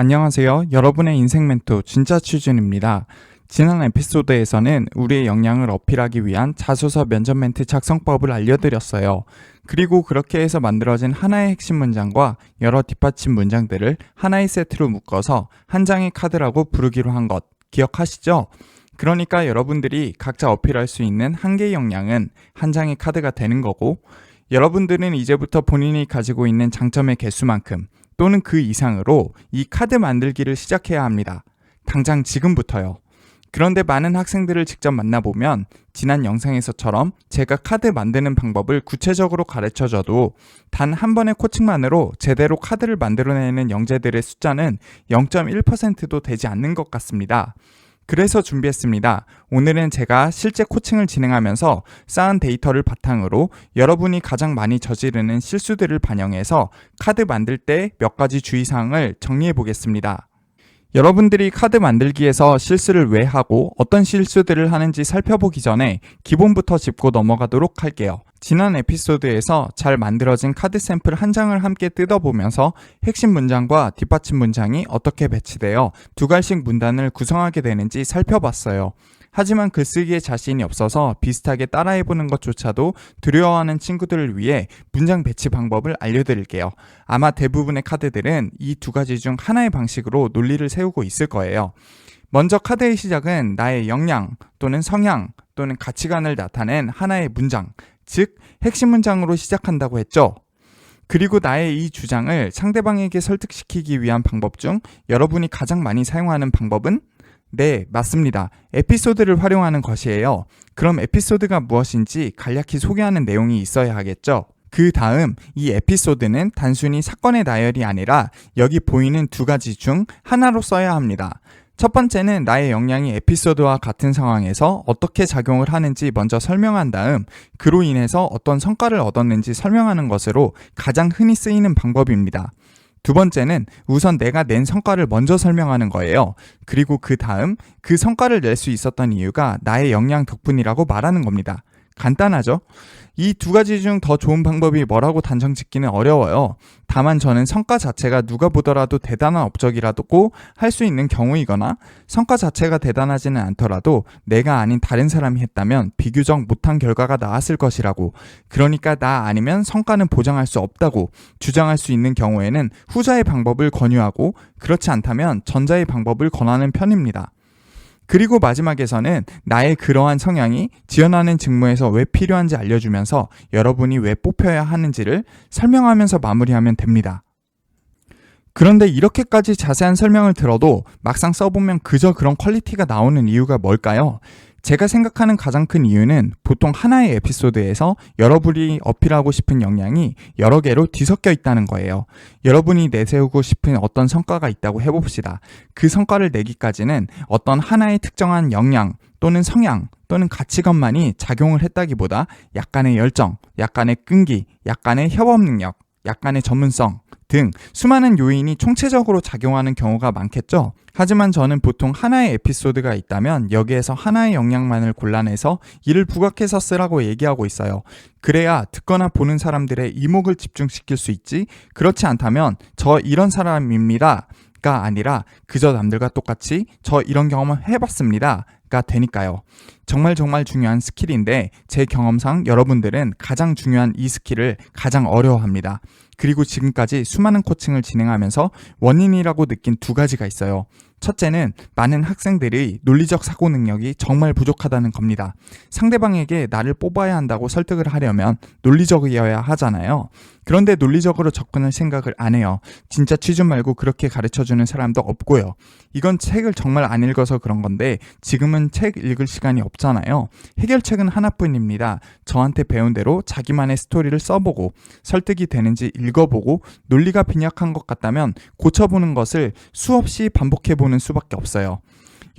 안녕하세요. 여러분의 인생 멘토 진짜 취준입니다. 지난 에피소드에서는 우리의 역량을 어필하기 위한 자소서 면접 멘트 작성법을 알려드렸어요. 그리고 그렇게 해서 만들어진 하나의 핵심 문장과 여러 뒷받침 문장들을 하나의 세트로 묶어서 한 장의 카드라고 부르기로 한 것 기억하시죠? 그러니까 여러분들이 각자 어필할 수 있는 한 개의 역량은 한 장의 카드가 되는 거고, 여러분들은 이제부터 본인이 가지고 있는 장점의 개수만큼 또는 그 이상으로 이 카드 만들기를 시작해야 합니다. 당장 지금부터요. 그런데 많은 학생들을 직접 만나보면 지난 영상에서처럼 제가 카드 만드는 방법을 구체적으로 가르쳐줘도 단 한 번의 코칭만으로 제대로 카드를 만들어내는 영재들의 숫자는 0.1%도 되지 않는 것 같습니다. 그래서 준비했습니다. 오늘은 제가 실제 코칭을 진행하면서 쌓은 데이터를 바탕으로 여러분이 가장 많이 저지르는 실수들을 반영해서 카드 만들 때 몇 가지 주의사항을 정리해 보겠습니다. 여러분들이 카드 만들기에서 실수를 왜 하고 어떤 실수들을 하는지 살펴보기 전에 기본부터 짚고 넘어가도록 할게요. 지난 에피소드에서 잘 만들어진 카드 샘플 한 장을 함께 뜯어보면서 핵심 문장과 뒷받침 문장이 어떻게 배치되어 두 갈씩 문단을 구성하게 되는지 살펴봤어요. 하지만 글쓰기에 자신이 없어서 비슷하게 따라해보는 것조차도 두려워하는 친구들을 위해 문장 배치 방법을 알려드릴게요. 아마 대부분의 카드들은 이 두 가지 중 하나의 방식으로 논리를 세우고 있을 거예요. 먼저 카드의 시작은 나의 역량 또는 성향 또는 가치관을 나타낸 하나의 문장, 즉 핵심 문장으로 시작한다고 했죠. 그리고 나의 이 주장을 상대방에게 설득시키기 위한 방법 중 여러분이 가장 많이 사용하는 방법은? 네, 맞습니다. 에피소드를 활용하는 것이에요. 그럼 에피소드가 무엇인지 간략히 소개하는 내용이 있어야 하겠죠? 그 다음 이 에피소드는 단순히 사건의 나열이 아니라 여기 보이는 두 가지 중 하나로 써야 합니다. 첫 번째는 나의 역량이 에피소드와 같은 상황에서 어떻게 작용을 하는지 먼저 설명한 다음 그로 인해서 어떤 성과를 얻었는지 설명하는 것으로 가장 흔히 쓰이는 방법입니다. 두 번째는 우선 내가 낸 성과를 먼저 설명하는 거예요. 그리고 그 다음 그 성과를 낼 수 있었던 이유가 나의 역량 덕분이라고 말하는 겁니다. 간단하죠? 이 두 가지 중 더 좋은 방법이 뭐라고 단정 짓기는 어려워요. 다만 저는 성과 자체가 누가 보더라도 대단한 업적이라고 할 수 있는 경우이거나 성과 자체가 대단하지는 않더라도 내가 아닌 다른 사람이 했다면 비교적 못한 결과가 나왔을 것이라고, 그러니까 나 아니면 성과는 보장할 수 없다고 주장할 수 있는 경우에는 후자의 방법을 권유하고, 그렇지 않다면 전자의 방법을 권하는 편입니다. 그리고 마지막에서는 나의 그러한 성향이 지원하는 직무에서 왜 필요한지 알려주면서 여러분이 왜 뽑혀야 하는지를 설명하면서 마무리하면 됩니다. 그런데 이렇게까지 자세한 설명을 들어도 막상 써보면 그저 그런 퀄리티가 나오는 이유가 뭘까요? 제가 생각하는 가장 큰 이유는 보통 하나의 에피소드에서 여러분이 어필하고 싶은 역량이 여러 개로 뒤섞여 있다는 거예요. 여러분이 내세우고 싶은 어떤 성과가 있다고 해봅시다. 그 성과를 내기까지는 어떤 하나의 특정한 역량 또는 성향 또는 가치관만이 작용을 했다기보다 약간의 열정, 약간의 끈기, 약간의 협업 능력, 약간의 전문성 등 수많은 요인이 총체적으로 작용하는 경우가 많겠죠. 하지만 저는 보통 하나의 에피소드가 있다면 여기에서 하나의 역량만을 골라내서 이를 부각해서 쓰라고 얘기하고 있어요. 그래야 듣거나 보는 사람들의 이목을 집중시킬 수 있지, 그렇지 않다면 저 이런 사람입니다 가 아니라 그저 남들과 똑같이 저 이런 경험을 해봤습니다 가 되니까요. 정말 중요한 스킬인데 제 경험상 여러분들은 가장 중요한 이 스킬을 가장 어려워합니다. 그리고 지금까지 수많은 코칭을 진행하면서 원인이라고 느낀 두 가지가 있어요. 첫째는 많은 학생들의 논리적 사고 능력이 정말 부족하다는 겁니다. 상대방에게 나를 뽑아야 한다고 설득을 하려면 논리적이어야 하잖아요. 그런데 논리적으로 접근할 생각을 안 해요. 진짜 취준 말고 그렇게 가르쳐주는 사람도 없고요. 이건 책을 정말 안 읽어서 그런 건데 지금은 책 읽을 시간이 없잖아요. 해결책은 하나뿐입니다. 저한테 배운 대로 자기만의 스토리를 써보고 설득이 되는지 읽어보고 논리가 빈약한 것 같다면 고쳐보는 것을 수없이 반복해보는 수밖에 없어요.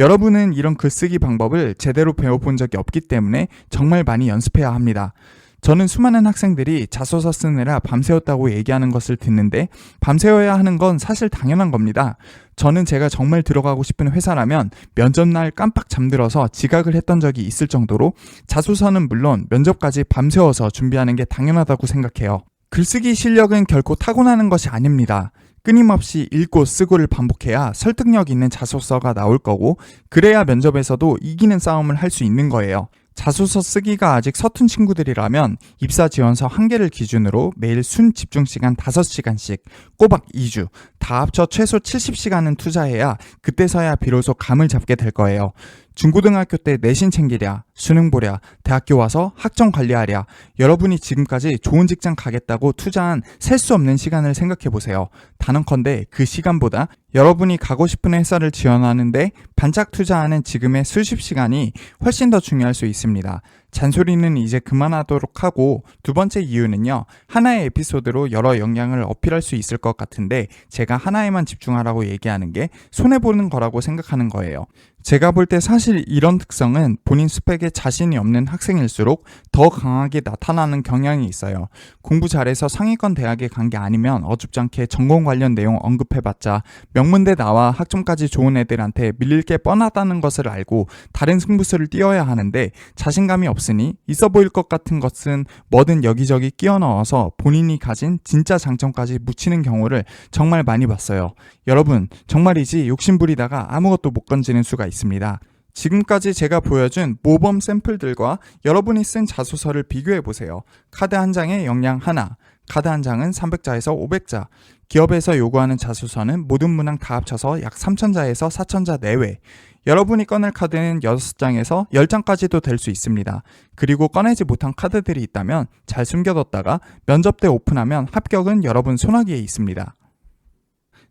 여러분은 이런 글쓰기 방법을 제대로 배워본 적이 없기 때문에 정말 많이 연습해야 합니다. 저는 수많은 학생들이 자소서 쓰느라 밤새웠다고 얘기하는 것을 듣는데 밤새워야 하는 건 사실 당연한 겁니다. 저는 제가 정말 들어가고 싶은 회사라면 면접날 깜빡 잠들어서 지각을 했던 적이 있을 정도로 자소서는 물론 면접까지 밤새워서 준비하는 게 당연하다고 생각해요. 글쓰기 실력은 결코 타고나는 것이 아닙니다. 끊임없이 읽고 쓰고를 반복해야 설득력 있는 자소서가 나올 거고, 그래야 면접에서도 이기는 싸움을 할 수 있는 거예요. 자소서 쓰기가 아직 서툰 친구들이라면 입사 지원서 1개를 기준으로 매일 순 집중 시간 5시간씩 꼬박 2주, 다 합쳐 최소 70시간은 투자해야 그때서야 비로소 감을 잡게 될 거예요. 중고등학교 때 내신 챙기랴, 수능 보랴, 대학교 와서 학점 관리하랴, 여러분이 지금까지 좋은 직장 가겠다고 투자한 셀 수 없는 시간을 생각해보세요. 단언컨대 그 시간보다 여러분이 가고 싶은 회사를 지원하는데 반짝 투자하는 지금의 수십 시간이 훨씬 더 중요할 수 있습니다. 잔소리는 이제 그만하도록 하고, 두 번째 이유는요, 하나의 에피소드로 여러 역량을 어필할 수 있을 것 같은데 제가 하나에만 집중하라고 얘기하는 게 손해보는 거라고 생각하는 거예요. 제가 볼 때 사실 이런 특성은 본인 스펙에 자신이 없는 학생일수록 더 강하게 나타나는 경향이 있어요. 공부 잘해서 상위권 대학에 간 게 아니면 어줍지 않게 전공 관련 내용 언급해봤자 명문대 나와 학점까지 좋은 애들한테 밀릴 게 뻔하다는 것을 알고 다른 승부수를 띄워야 하는데, 자신감이 없으니 있어 보일 것 같은 것은 뭐든 여기저기 끼워 넣어서 본인이 가진 진짜 장점까지 묻히는 경우를 정말 많이 봤어요. 여러분, 정말이지 욕심부리다가 아무것도 못 건지는 수가 있습니다. 지금까지 제가 보여준 모범 샘플들과 여러분이 쓴 자소서를 비교해보세요. 카드 한 장에 역량 하나, 카드 한 장은 300자에서 500자, 기업에서 요구하는 자소서는 모든 문항 다 합쳐서 약 3000자에서 4000자 내외. 여러분이 꺼낼 카드는 6장에서 10장까지도 될 수 있습니다. 그리고 꺼내지 못한 카드들이 있다면 잘 숨겨뒀다가 면접 때 오픈하면 합격은 여러분 손아귀에 있습니다.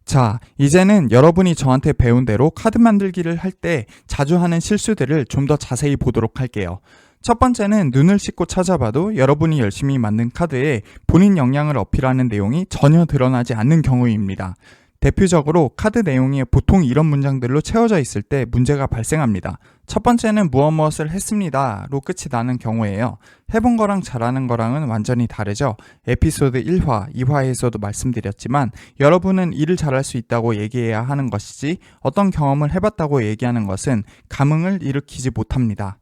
자, 이제는 여러분이 저한테 배운 대로 카드 만들기를 할 때 자주 하는 실수들을 좀 더 자세히 보도록 할게요. 첫 번째는 눈을 씻고 찾아봐도 여러분이 열심히 만든 카드에 본인 역량을 어필하는 내용이 전혀 드러나지 않는 경우입니다. 대표적으로 카드 내용이 보통 이런 문장들로 채워져 있을 때 문제가 발생합니다. 첫 번째는 무엇을 했습니다로 끝이 나는 경우예요. 해본 거랑 잘하는 거랑은 완전히 다르죠. 에피소드 1화, 2화에서도 말씀드렸지만 여러분은 일을 잘할 수 있다고 얘기해야 하는 것이지 어떤 경험을 해봤다고 얘기하는 것은 감흥을 일으키지 못합니다.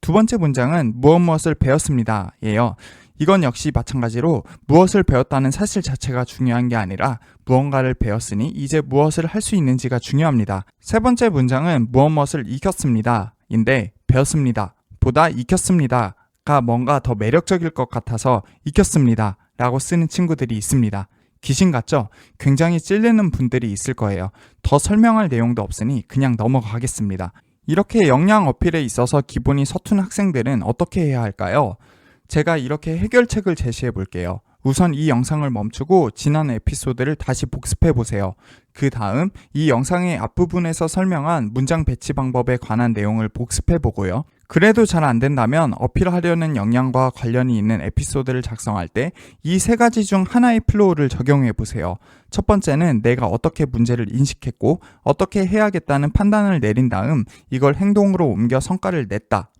두 번째 문장은 무엇을 배웠습니다 예요. 이건 역시 마찬가지로 무엇을 배웠다는 사실 자체가 중요한 게 아니라 무언가를 배웠으니 이제 무엇을 할 수 있는지가 중요합니다. 세 번째 문장은 무엇을 익혔습니다 인데 배웠습니다 보다 익혔습니다 가 뭔가 더 매력적일 것 같아서 익혔습니다 라고 쓰는 친구들이 있습니다. 귀신 같죠? 굉장히 찔리는 분들이 있을 거예요. 더 설명할 내용도 없으니 그냥 넘어가겠습니다. 이렇게 역량 어필에 있어서 기본이 서툰 학생들은 어떻게 해야 할까요? 제가 이렇게 해결책을 제시해 볼게요. 우선 이 영상을 멈추고 지난 에피소드를 다시 복습해 보세요. 그 다음 이 영상의 앞부분에서 설명한 문장 배치 방법에 관한 내용을 복습해 보고요. 그래도 잘 안 된다면 어필하려는 역량과 관련이 있는 에피소드를 작성할 때 이 세 가지 중 하나의 플로우를 적용해 보세요. 첫 번째는 내가 어떻게 문제를 인식했고 어떻게 해야겠다는 판단을 내린 다음 이걸 행동으로 옮겨 성과를 냈다.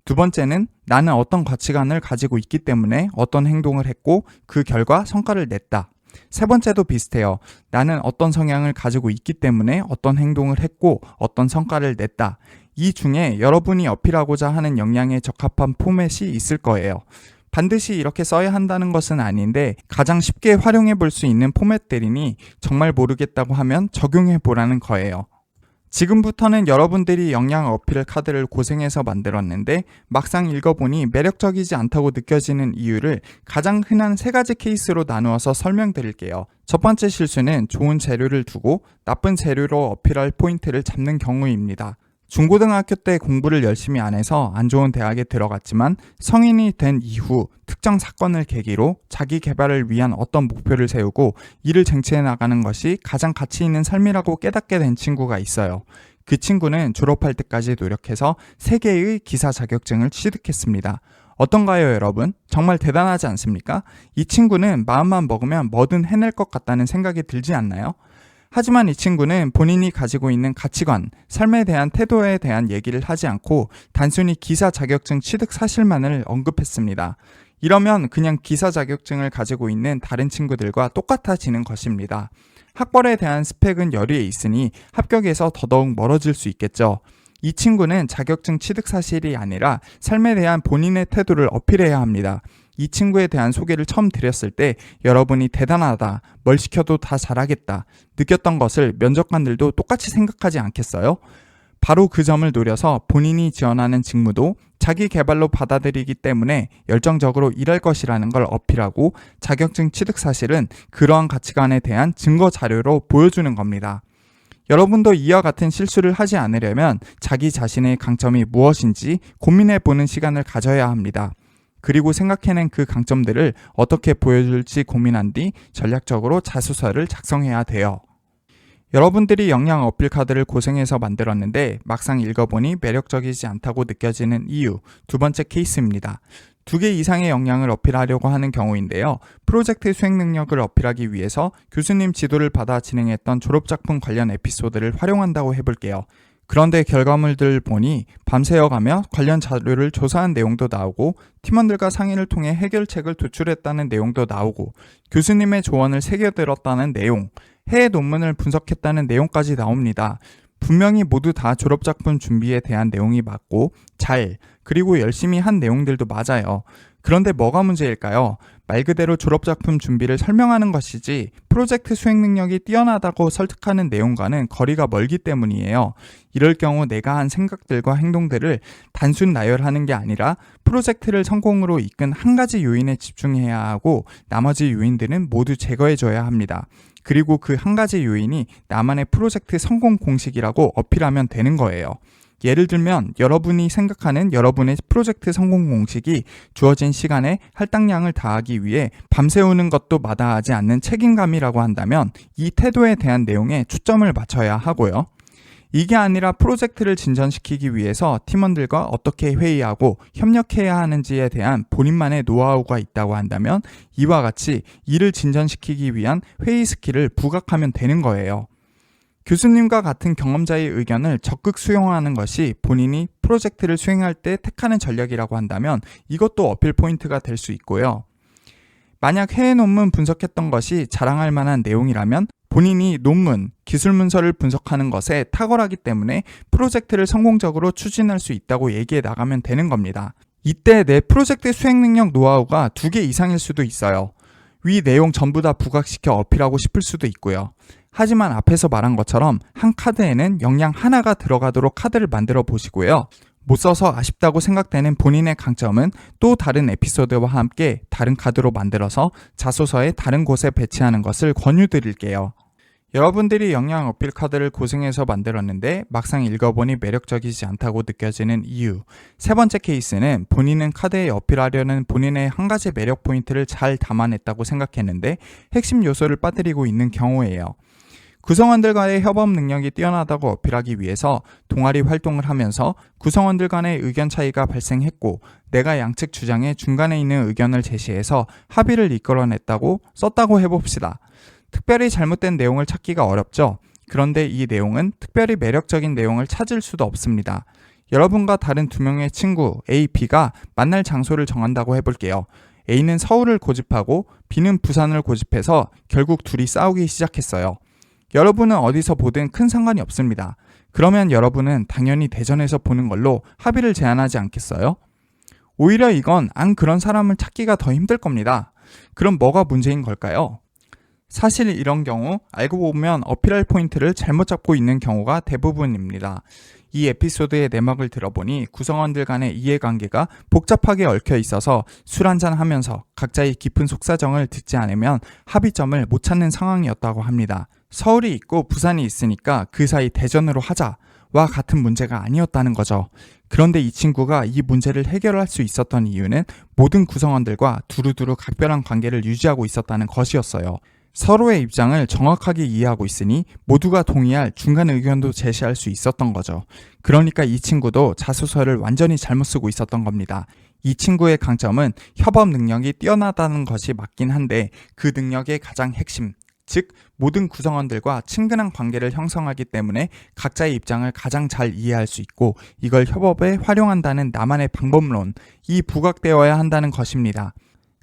두 번째는 나는 어떤 가치관을 가지고 있기 때문에 어떤 행동을 했고 그 결과 성과를 냈다. 세 번째도 비슷해요. 나는 어떤 성향을 가지고 있기 때문에 어떤 행동을 했고 어떤 성과를 냈다. 이 중에 여러분이 어필하고자 하는 역량에 적합한 포맷이 있을 거예요. 반드시 이렇게 써야 한다는 것은 아닌데 가장 쉽게 활용해 볼 수 있는 포맷들이니 정말 모르겠다고 하면 적용해 보라는 거예요. 지금부터는 여러분들이 역량 어필 카드를 고생해서 만들었는데 막상 읽어보니 매력적이지 않다고 느껴지는 이유를 가장 흔한 세 가지 케이스로 나누어서 설명드릴게요. 첫 번째 실수는 좋은 재료를 두고 나쁜 재료로 어필할 포인트를 잡는 경우입니다. 중고등학교 때 공부를 열심히 안 해서 안 좋은 대학에 들어갔지만 성인이 된 이후 특정 사건을 계기로 자기 개발을 위한 어떤 목표를 세우고 이를 쟁취해 나가는 것이 가장 가치 있는 삶이라고 깨닫게 된 친구가 있어요. 그 친구는 졸업할 때까지 노력해서 3개의 기사 자격증을 취득했습니다. 어떤가요, 여러분? 정말 대단하지 않습니까? 이 친구는 마음만 먹으면 뭐든 해낼 것 같다는 생각이 들지 않나요? 하지만 이 친구는 본인이 가지고 있는 가치관, 삶에 대한 태도에 대한 얘기를 하지 않고 단순히 기사 자격증 취득 사실만을 언급했습니다. 이러면 그냥 기사 자격증을 가지고 있는 다른 친구들과 똑같아지는 것입니다. 학벌에 대한 스펙은 열의에 있으니 합격에서 더더욱 멀어질 수 있겠죠. 이 친구는 자격증 취득 사실이 아니라 삶에 대한 본인의 태도를 어필해야 합니다. 이 친구에 대한 소개를 처음 드렸을 때 여러분이 대단하다, 뭘 시켜도 다 잘하겠다 느꼈던 것을 면접관들도 똑같이 생각하지 않겠어요? 바로 그 점을 노려서 본인이 지원하는 직무도 자기 개발로 받아들이기 때문에 열정적으로 일할 것이라는 걸 어필하고 자격증 취득 사실은 그러한 가치관에 대한 증거 자료로 보여주는 겁니다. 여러분도 이와 같은 실수를 하지 않으려면 자기 자신의 강점이 무엇인지 고민해보는 시간을 가져야 합니다. 그리고 생각해낸 그 강점들을 어떻게 보여줄지 고민한 뒤 전략적으로 자소서를 작성해야 돼요. 여러분들이 역량 어필 카드를 고생해서 만들었는데 막상 읽어보니 매력적이지 않다고 느껴지는 이유, 두 번째 케이스입니다. 2개 이상의 역량을 어필하려고 하는 경우인데요. 프로젝트 수행 능력을 어필하기 위해서 교수님 지도를 받아 진행했던 졸업작품 관련 에피소드를 활용한다고 해볼게요. 그런데 결과물들 보니 밤새워가며 관련 자료를 조사한 내용도 나오고 팀원들과 상의를 통해 해결책을 도출했다는 내용도 나오고 교수님의 조언을 새겨들었다는 내용, 해외 논문을 분석했다는 내용까지 나옵니다. 분명히 모두 다 졸업작품 준비에 대한 내용이 맞고 그리고 열심히 한 내용들도 맞아요. 그런데 뭐가 문제일까요? 말 그대로 졸업작품 준비를 설명하는 것이지 프로젝트 수행 능력이 뛰어나다고 설득하는 내용과는 거리가 멀기 때문이에요. 이럴 경우 내가 한 생각들과 행동들을 단순 나열하는 게 아니라 프로젝트를 성공으로 이끈 한 가지 요인에 집중해야 하고 나머지 요인들은 모두 제거해줘야 합니다. 그리고 그 한 가지 요인이 나만의 프로젝트 성공 공식이라고 어필하면 되는 거예요. 예를 들면 여러분이 생각하는 여러분의 프로젝트 성공 공식이 주어진 시간에 할당량을 다하기 위해 밤새우는 것도 마다하지 않는 책임감이라고 한다면 이 태도에 대한 내용에 초점을 맞춰야 하고요. 이게 아니라 프로젝트를 진전시키기 위해서 팀원들과 어떻게 회의하고 협력해야 하는지에 대한 본인만의 노하우가 있다고 한다면 이와 같이 일을 진전시키기 위한 회의 스킬을 부각하면 되는 거예요. 교수님과 같은 경험자의 의견을 적극 수용하는 것이 본인이 프로젝트를 수행할 때 택하는 전략이라고 한다면 이것도 어필 포인트가 될 수 있고요. 만약 해외 논문 분석했던 것이 자랑할 만한 내용이라면 본인이 논문, 기술 문서를 분석하는 것에 탁월하기 때문에 프로젝트를 성공적으로 추진할 수 있다고 얘기해 나가면 되는 겁니다. 이때 내 프로젝트 수행 능력 노하우가 2개 이상일 수도 있어요. 위 내용 전부 다 부각시켜 어필하고 싶을 수도 있고요. 하지만 앞에서 말한 것처럼 한 카드에는 역량 하나가 들어가도록 카드를 만들어 보시고요. 못 써서 아쉽다고 생각되는 본인의 강점은 또 다른 에피소드와 함께 다른 카드로 만들어서 자소서의 다른 곳에 배치하는 것을 권유드릴게요. 여러분들이 역량 어필 카드를 고생해서 만들었는데 막상 읽어보니 매력적이지 않다고 느껴지는 이유. 세 번째 케이스는 본인은 카드에 어필하려는 본인의 한 가지 매력 포인트를 잘 담아냈다고 생각했는데 핵심 요소를 빠뜨리고 있는 경우예요. 구성원들과의 협업 능력이 뛰어나다고 어필하기 위해서 동아리 활동을 하면서 구성원들 간의 의견 차이가 발생했고 내가 양측 주장의 중간에 있는 의견을 제시해서 합의를 이끌어냈다고 썼다고 해봅시다. 특별히 잘못된 내용을 찾기가 어렵죠. 그런데 이 내용은 특별히 매력적인 내용을 찾을 수도 없습니다. 여러분과 다른 2명의 친구 A, B가 만날 장소를 정한다고 해볼게요. A는 서울을 고집하고 B는 부산을 고집해서 결국 둘이 싸우기 시작했어요. 여러분은 어디서 보든 큰 상관이 없습니다. 그러면 여러분은 당연히 대전에서 보는 걸로 합의를 제안하지 않겠어요? 오히려 이건 안 그런 사람을 찾기가 더 힘들 겁니다. 그럼 뭐가 문제인 걸까요? 사실 이런 경우 알고 보면 어필할 포인트를 잘못 잡고 있는 경우가 대부분입니다. 이 에피소드의 내막을 들어보니 구성원들 간의 이해관계가 복잡하게 얽혀 있어서 술 한잔 하면서 각자의 깊은 속사정을 듣지 않으면 합의점을 못 찾는 상황이었다고 합니다. 서울이 있고 부산이 있으니까 그 사이 대전으로 하자와 같은 문제가 아니었다는 거죠. 그런데 이 친구가 이 문제를 해결할 수 있었던 이유는 모든 구성원들과 두루두루 각별한 관계를 유지하고 있었다는 것이었어요. 서로의 입장을 정확하게 이해하고 있으니 모두가 동의할 중간 의견도 제시할 수 있었던 거죠. 그러니까 이 친구도 자소서를 완전히 잘못 쓰고 있었던 겁니다. 이 친구의 강점은 협업 능력이 뛰어나다는 것이 맞긴 한데 그 능력의 가장 핵심, 즉 모든 구성원들과 친근한 관계를 형성하기 때문에 각자의 입장을 가장 잘 이해할 수 있고 이걸 협업에 활용한다는 나만의 방법론, 이 부각되어야 한다는 것입니다.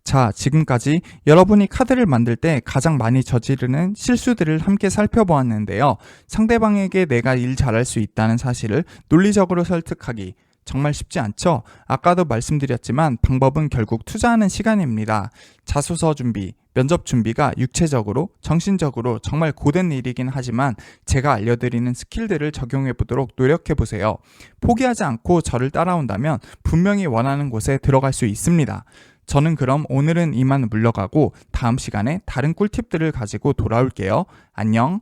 자, 지금까지 여러분이 카드를 만들 때 가장 많이 저지르는 실수들을 함께 살펴보았는데요. 상대방에게 내가 일 잘할 수 있다는 사실을 논리적으로 설득하기, 정말 쉽지 않죠? 아까도 말씀드렸지만 방법은 결국 투자하는 시간입니다. 자소서 준비, 면접 준비가 육체적으로, 정신적으로 정말 고된 일이긴 하지만 제가 알려드리는 스킬들을 적용해 보도록 노력해 보세요. 포기하지 않고 저를 따라온다면 분명히 원하는 곳에 들어갈 수 있습니다. 저는 그럼 오늘은 이만 물러가고 다음 시간에 다른 꿀팁들을 가지고 돌아올게요. 안녕.